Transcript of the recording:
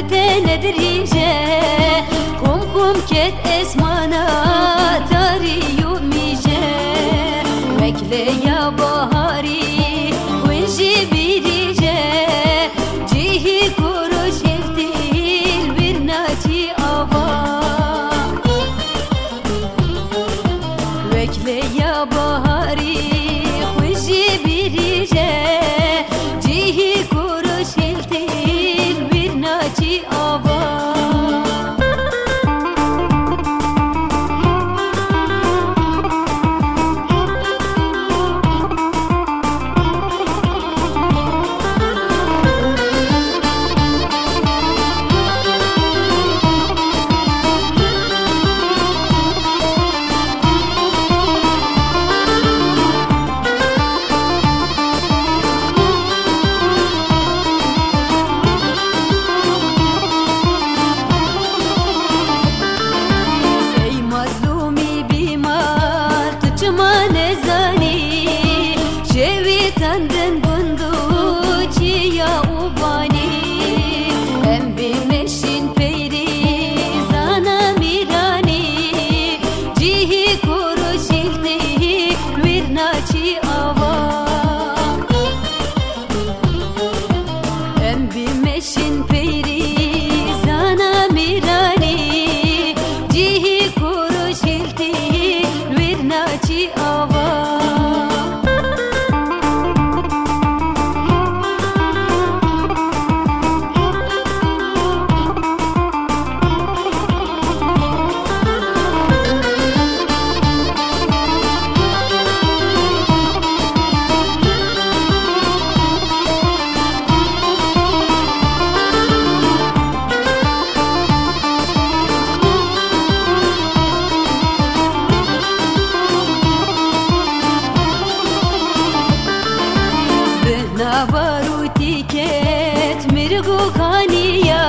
ندريجه قوم كت اسمانا تاريو ميجه وكله يا بهاري ونجي بيريجه جيه كروش التيل برناتي ابا وكله يا بهاري ونجي بيريجه جيه كروش التيل برناتي ابا Tandın bundu çiya ubani em bimeşin peyri zana mirani cihi kuruşilti virnaçi ava em bimeşin peyri zana mirani cihi kuruşilti virnaçi ava Baruti ket mirgu kaniya